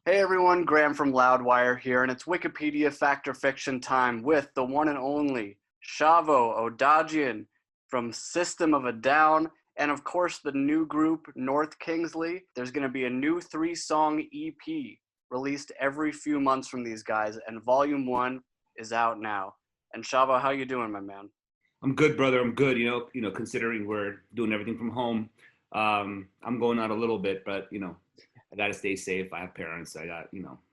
Hey everyone, Graham from Loudwire here, and it's Wikipedia Fact or Fiction time with the one and only Shavo Odadjian from System of a Down, and of course the new group North Kingsley. There's going to be a new 3-song EP released every few months from these guys, and Volume 1 is out now. And Shavo, how you doing, my man? I'm good, brother. I'm good. Considering we're doing everything from home, I'm going out a little bit, but I got to stay safe. I have parents. I got,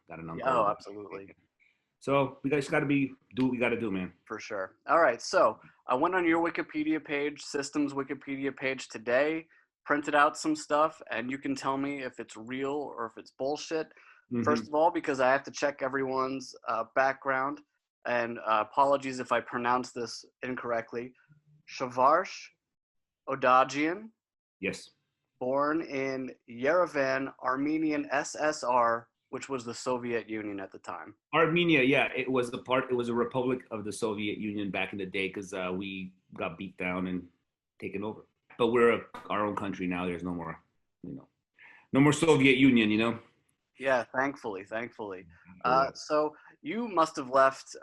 got an Oh, uncle. absolutely. So we guys got to do what we got to do, man. For sure. All right, so I went on your Wikipedia page, Systems Wikipedia page today, printed out some stuff, and you can tell me if it's real or if it's bullshit. hmm First of all, because I have to check everyone's background, and apologies if I pronounce this incorrectly. Shavarsh Odadjian, Yes. born in Yerevan, Armenian SSR, which was the Soviet Union at the time. Armenia, yeah, it was a republic of the Soviet Union back in the day because we got beat down and taken over. But our own country now. There's you know, no more Soviet Union, Yeah, thankfully. For So you must have left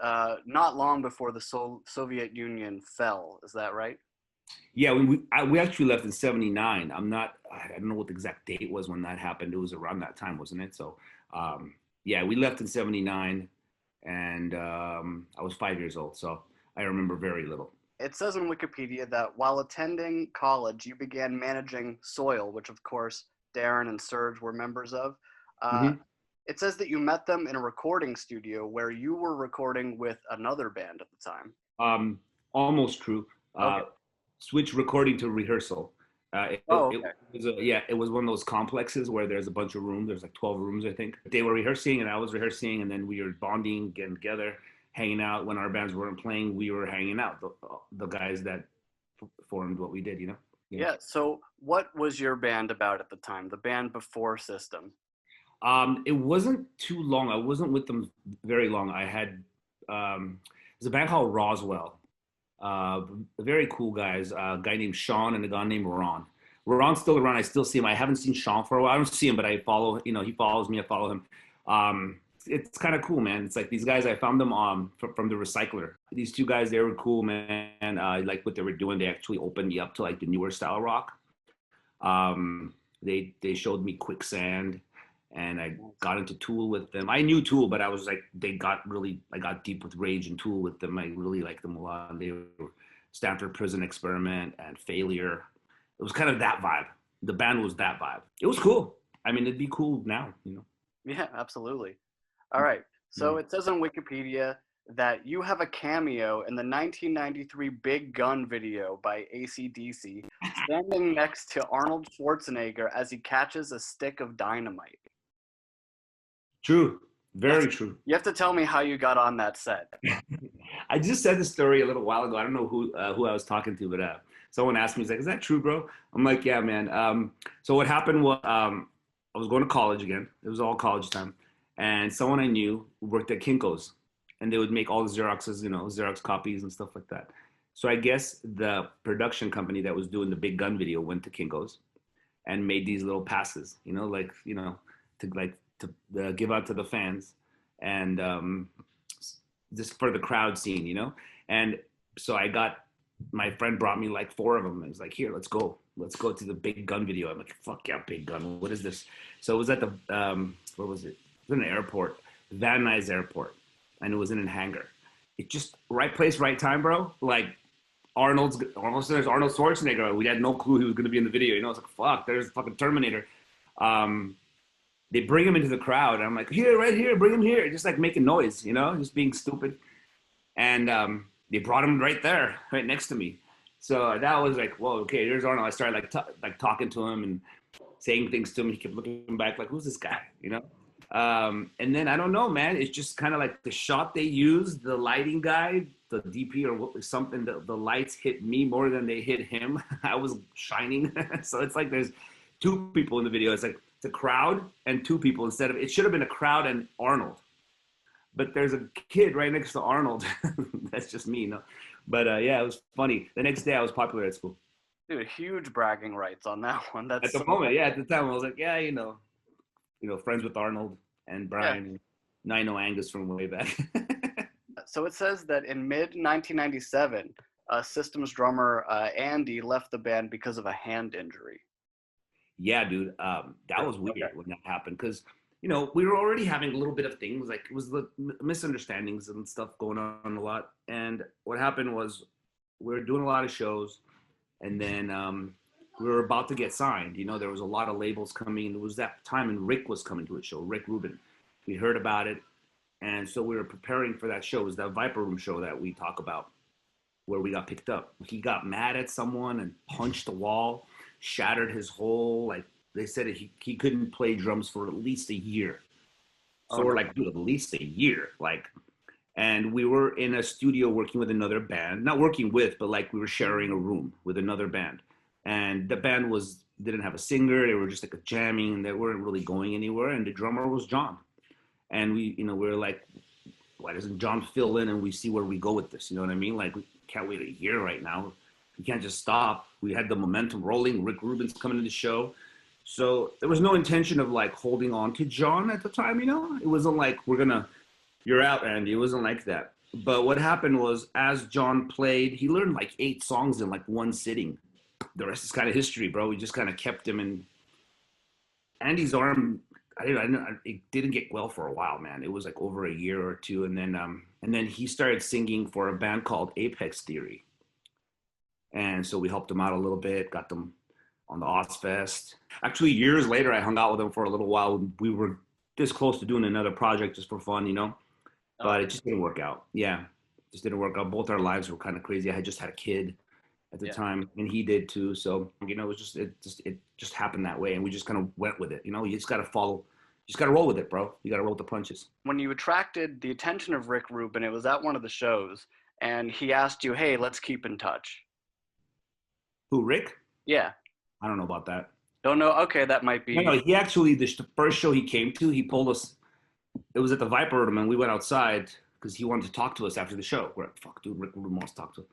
not long before the Soviet Union fell. Is that right? Yeah, we actually left in '79. I don't know what the exact date was when that happened. It was around that time, wasn't it? So, yeah, we left in '79, and I was 5 years old, so I remember very little. It says in Wikipedia that while attending college, you began managing Soil, which of course Darren and Serge were members of. Uh, hmm it says that you met them in a recording studio where you were recording with another band at the time. Um, Almost true. Okay. Switch recording to rehearsal. Oh, It okay. was it was one of those complexes where there's a bunch of rooms. There's like 12 rooms, I think. They were rehearsing and I was rehearsing, and then we were bonding, getting together, hanging out. When our bands weren't playing, we were hanging out. The guys that formed what we did. Yeah. Yeah. So what was your band about at the time? The band before System? It wasn't too long. I wasn't with them very long. I had there's a band called Roswell. Uh, Very cool guys. A guy named Sean and a guy named Ron. Ron's still around. I still see him. I haven't seen Sean for a while. I don't see him, but I follow. He follows me. I follow him. It's kind of cool, man. It's like these guys. I found them from the recycler. These two guys, they were cool, man. Like what they were doing. They actually opened me up to like the newer style rock. They showed me Quicksand, and I got into Tool with them. I knew Tool, but I was like, I got deep with Rage and Tool with them. I really liked them a lot. They were Stanford Prison Experiment and Failure. It was kind of that vibe. The band was that vibe. It was cool. I mean, it'd be cool now. Yeah, absolutely. All right. So Yeah. it says on Wikipedia that you have a cameo in the 1993 Big Gun video by AC/DC, standing next to Arnold Schwarzenegger as he catches a stick of dynamite. True. You have Very to, true. you have to tell me how you got on that set. I just said the story a little while ago. I don't know who I was talking to, but someone asked me, he's like, "Is that true, bro?" I'm like, "Yeah, man." So what happened was I was going to college again. It was all college time, and someone I knew worked at Kinko's, and they would make all the Xeroxes, Xerox copies and stuff like that. So I guess the production company that was doing the Big Gun video went to Kinko's and made these little passes, to give out to the fans, and just for the crowd scene. And so my friend brought me like 4 of them. It was like, here, let's go to the Big Gun video. I'm like, fuck yeah, Big Gun. What is this? So it was at the where was it? It was in an airport, Van Nuys Airport, and it was in a hangar. It just right place, right time, bro. Like there's Arnold Schwarzenegger. We had no clue he was gonna be in the video. It's like, fuck, there's fucking Terminator. Um, they bring him into the crowd. And I'm like, here, right here, bring him here. Just like making noise, just being stupid. And they brought him right there, right next to me. So that was like, whoa, okay, here's Arnold. I started like talking to him and saying things to him. He kept looking back like, who's this guy? And then I don't know, man. It's just kind of like the shot they used, the lighting guy, the DP or something. The lights hit me more than they hit him. I was shining. So it's like there's 2 people in the video. It's like it's a crowd and 2 people instead of, it should have been a crowd and Arnold. But there's a kid right next to Arnold. That's just me. But yeah, it was funny. The next day I was popular at school. Dude, huge bragging rights on that one. At That's the so moment, yeah, at the time I was like, yeah, friends with Arnold. and Yeah. Brian. And I know Angus from way back. So it says that in mid 1997, System's drummer Andy left the band because of a hand injury. Yeah, dude, that was weird when that happened because we were already having a little bit of things like it was the misunderstandings and stuff going on a lot. And what happened was we were doing a lot of shows, and then we were about to get signed. There was a lot of labels coming. It was that time, and Rick was coming to a show. Rick Rubin, we heard about it, and so we were preparing for that show. It was that Viper Room show that we talk about, where we got picked up. He got mad at someone and punched the wall, shattered his whole, like they said he couldn't play drums for at least a year. So we're like, dude, at least a year. Like, and we were in a studio working with another band, not working with, but like we were sharing a room with another band. And the band didn't have a singer. They were just like a jamming, and they weren't really going anywhere. And the drummer was John. And we were like, why doesn't John fill in and we see where we go with this? You know what I mean? Like, we can't wait a year right now. We can't just stop. We had the momentum rolling. Rick Rubin's coming to the show. So there was no intention of like holding on to John at the time, It wasn't like, you're out, Andy. It wasn't like that. But what happened was, as John played, he learned like 8 songs in like one sitting. The rest is kind of history, bro. We just kind of kept him in. Andy's arm, it didn't get well for a while, man. It was like over a year or two. And then he started singing for a band called Apex Theory. And so we helped him out a little bit, got them on the Ozfest. Actually, years later, I hung out with him for a little while. We were this close to doing another project just for fun, but it just didn't work out. Yeah, just didn't work out. Both our lives were kind of crazy. I had just had a kid at the time, and he did too. So, it just happened that way, and we just kind of went with it. You just got to follow. You just got to roll with it, bro. You got to roll with the punches. When you attracted the attention of Rick Rubin, it was at one of the shows, and he asked you, hey, let's keep in touch. Who, Rick? Yeah. I don't know about that. Don't know? Okay, that might be. No, he actually, the first show he came to, he pulled us, it was at the Viper Room, and we went outside because he wanted to talk to us after the show. We're like, fuck, dude, Rick Rubin wants to talk to us.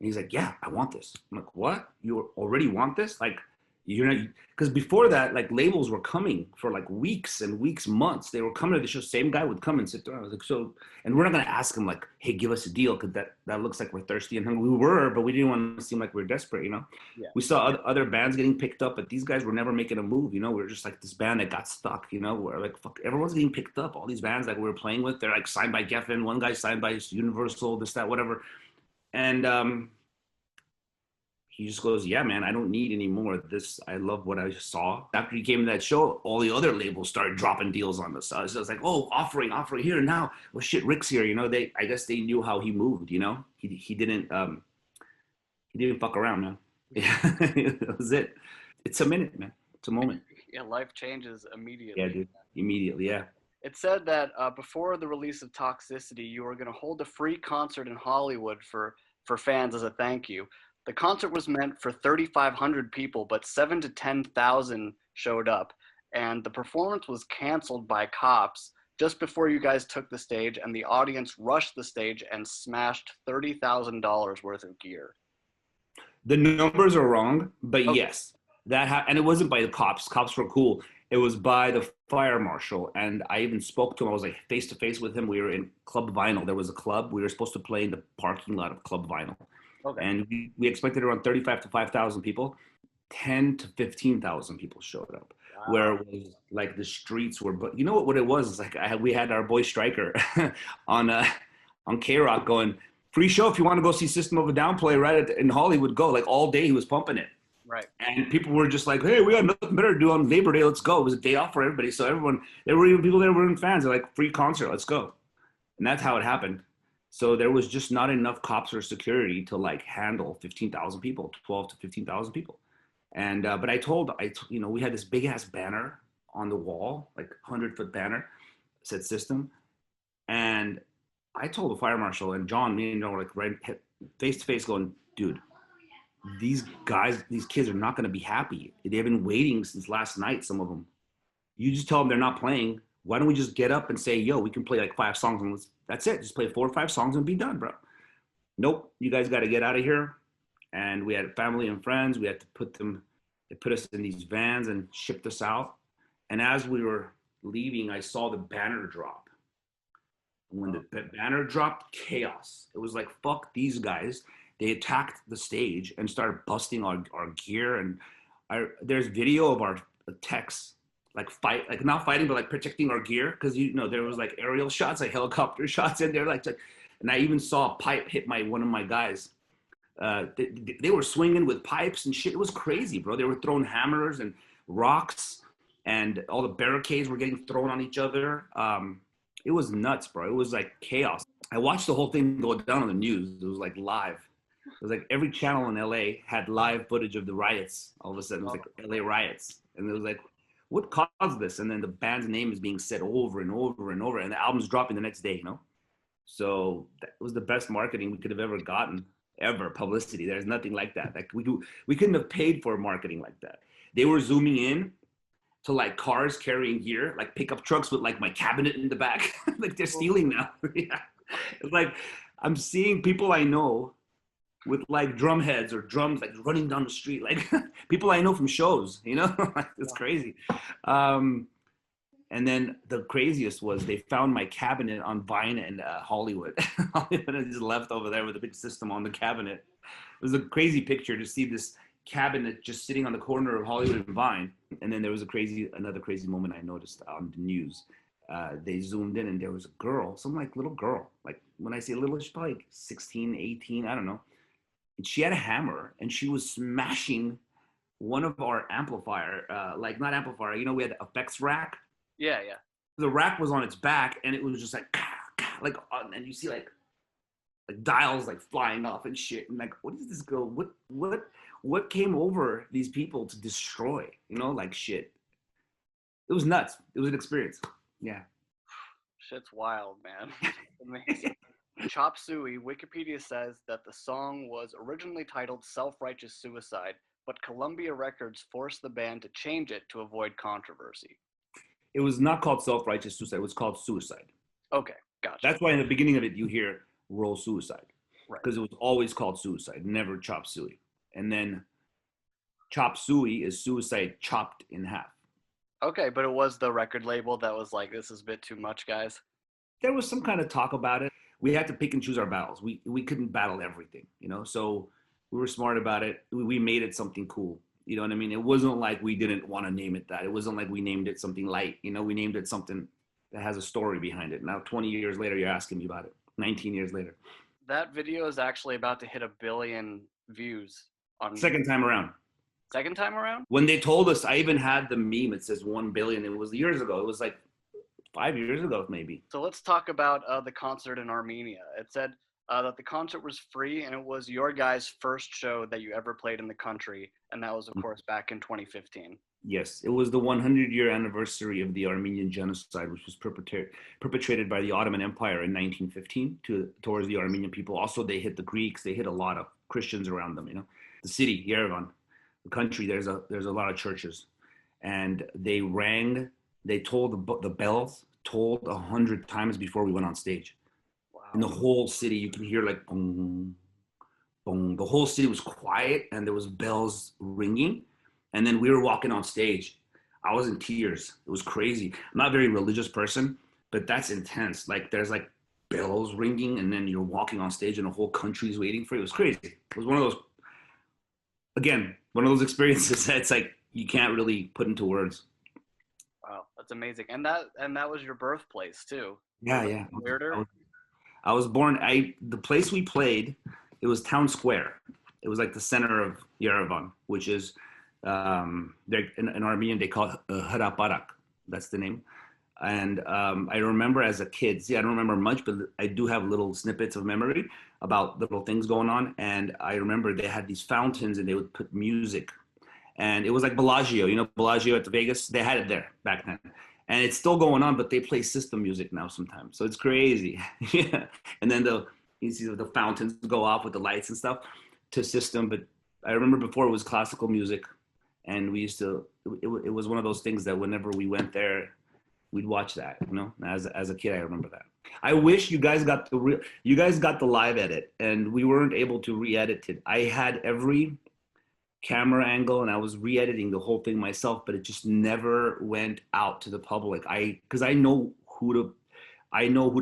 And he's like, yeah, I want this. I'm like, what? You already want this? Like, because before that, like, labels were coming for like weeks and weeks, months. They were coming to the show. Same guy would come and sit there. I was like, so, and we're not going to ask him like, hey, give us a deal, because that looks like we're thirsty and hungry. We were, but we didn't want to seem like we're desperate, Yeah. We saw other bands getting picked up, but these guys were never making a move, We were just like this band that got stuck, We're like, fuck, everyone's getting picked up. All these bands that we were playing with, they're like signed by Geffen. One guy signed by Universal, this, that, whatever. And he just goes, yeah, man, I don't need any more of this. I love what I saw. After he came to that show, all the other labels started dropping deals on us. So I was like, oh, offering here now. Well, shit, Rick's here. I guess they knew how he moved. He didn't fuck around, man. That was it. It's a minute, man. It's a moment. Yeah, life changes immediately. Yeah, dude. Immediately, yeah. It said that before the release of Toxicity, you were going to hold a free concert in Hollywood for fans as a thank you. The concert was meant for 3,500 people, but 7,000 to 10,000 showed up, and the performance was canceled by cops just before you guys took the stage, and the audience rushed the stage and smashed $30,000 worth of gear. The numbers are wrong, but okay. Yes, and it wasn't by the cops. Cops were cool. It was by the fire marshal, and I even spoke to him. I was like face to face with him. We were in Club Vinyl. There was a club. We were supposed to play in the parking lot of Club Vinyl. Okay. And we expected around 35 to 5,000 people. 10 to 15,000 people showed up. Wow. Where it was like the streets were, but you know what it was? It's like we had our boy Stryker on K-Rock going, free show if you want to go see System of a Down play in Hollywood, go. Like all day he was pumping it. Right. And people were just like, hey, we got nothing better to do on Labor Day. Let's go. It was a day off for everybody. So there were even people that were fans. They're like, free concert. Let's go. And that's how it happened. So there was just not enough cops or security to like handle 15,000 people, 12 to 15,000 people. And, but we had this big ass banner on the wall, like 100-foot banner, said System. And I told the fire marshal and John, like right face to face going, dude, these kids are not going to be happy. They've been waiting since last night, some of them. You just tell them they're not playing. Why don't we just get up and say, yo, we can play like 5 songs and that's it. Just play 4 or 5 songs and be done, bro. Nope, you guys got to get out of here. And we had family and friends. We had to they put us in these vans and shipped us out. And as we were leaving, I saw the banner drop. When the banner dropped, chaos. It was like, fuck these guys. They attacked the stage and started busting our gear. And there's video of our techs like not fighting, but like protecting our gear. Cause there was like aerial shots, like helicopter shots in there. And I even saw a pipe hit one of my guys. They were swinging with pipes and shit. It was crazy, bro. They were throwing hammers and rocks, and all the barricades were getting thrown on each other. It was nuts, bro. It was like chaos. I watched the whole thing go down on the news. It was like live. It was like every channel in LA had live footage of the riots. All of a sudden, it was like LA riots, and it was like, what caused this? And then the band's name is being said over and over and over, and the album's dropping the next day. So that was the best marketing we could have ever gotten. Ever publicity. There's nothing like that. Like we couldn't have paid for marketing like that. They were zooming in to like cars carrying gear, like pickup trucks with like my cabinet in the back. Like they're stealing now. Yeah. It's like I'm seeing people I know with like drum heads or drums like running down the street, like people I know from shows, It's crazy. And then the craziest was they found my cabinet on Vine and Hollywood. Hollywood is just left over there with a big system on the cabinet. It was a crazy picture to see this cabinet just sitting on the corner of Hollywood and Vine. And then there was another crazy moment I noticed on the news. They zoomed in and there was a girl, some like little girl. Like when I say little, she's probably like 16, 18, I don't know. And she had a hammer and she was smashing one of our amplifier, not amplifier, we had the effects rack. Yeah. The rack was on its back, and it was just like, and you see like dials like flying off and shit. And like, what is this girl? What came over these people to destroy? Like shit. It was nuts. It was an experience. Yeah. Shit's wild, man. Amazing. Chop Suey, Wikipedia says that the song was originally titled Self-Righteous Suicide, but Columbia Records forced the band to change it to avoid controversy. It was not called Self-Righteous Suicide. It was called Suicide. Okay, gotcha. That's why in the beginning of it, you hear Roll Suicide. Right. Because it was always called Suicide, never Chop Suey. And then Chop Suey is suicide chopped in half. Okay, but it was the record label that was like, this is a bit too much, guys. There was some kind of talk about it. We had to pick and choose our battles. We couldn't battle everything, So we were smart about it. We made it something cool. You know what I mean? It wasn't like we didn't want to name it that. It wasn't like we named it something light. We named it something that has a story behind it. Now, 20 years later, you're asking me about it. 19 years later. That video is actually about to hit 1 billion views. Second time around. Second time around? When they told us, I even had the meme. It says 1 billion. It was years ago. It was like 5 years ago, maybe. So let's talk about the concert in Armenia. It said that the concert was free, and it was your guys' first show that you ever played in the country, and that was, of course, back in 2015. Yes, it was the 100-year anniversary of the Armenian genocide, which was perpetrated by the Ottoman Empire in 1915 towards the Armenian people. Also, they hit the Greeks. They hit a lot of Christians around them. The city, Yerevan, the country. There's a lot of churches, and they told the bells tolled 100 times before we went on stage. In the whole city, you can hear like boom, boom. The whole city was quiet and there was bells ringing. And then we were walking on stage. I was in tears. It was crazy. I'm not a very religious person, but that's intense. Like there's like bells ringing and then you're walking on stage and the whole country's waiting for you. It was crazy. It was one of those experiences that's like you can't really put into words. Wow, that's amazing. And that was your birthplace too. Yeah. Weirder. I was born, the place we played, it was Town Square. It was like the center of Yerevan, which is, in Armenian, they call it Haraparak. That's the name. And I remember as a kid, I don't remember much, but I do have little snippets of memory about little things going on. And I remember they had these fountains and they would put music. And it was like Bellagio, Bellagio at the Vegas, they had it there back then. And it's still going on, but they play system music now sometimes. So it's crazy. Yeah. And then you see the fountains go off with the lights and stuff to system. But I remember before it was classical music. And we used to, it was one of those things that whenever we went there, we'd watch that, as a kid, I remember that. I wish you guys got the live edit and we weren't able to re-edit it. I had every camera angle, and I was re-editing the whole thing myself, but it just never went out to the public. Because I know who to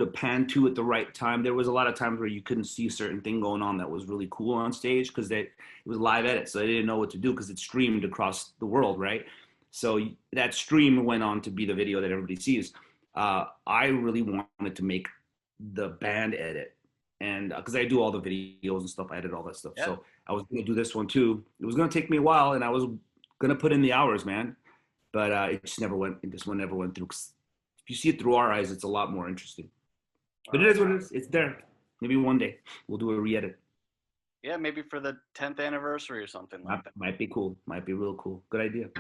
pan to at the right time. There was a lot of times where you couldn't see a certain thing going on that was really cool on stage because it was live edit, so I didn't know what to do because it streamed across the world, right? So that stream went on to be the video that everybody sees. I really wanted to make the band edit, and because I do all the videos and stuff, I edit all that stuff. Yeah. So I was gonna do this one too. It was gonna take me a while, and I was gonna put in the hours, man. But it just never went. This one never went through. 'Cause if you see it through our eyes, it's a lot more interesting. But it is what it is. It's there. Maybe one day we'll do a re-edit. Yeah, maybe for the 10th anniversary or something like that. Might be cool. Might be real cool. Good idea.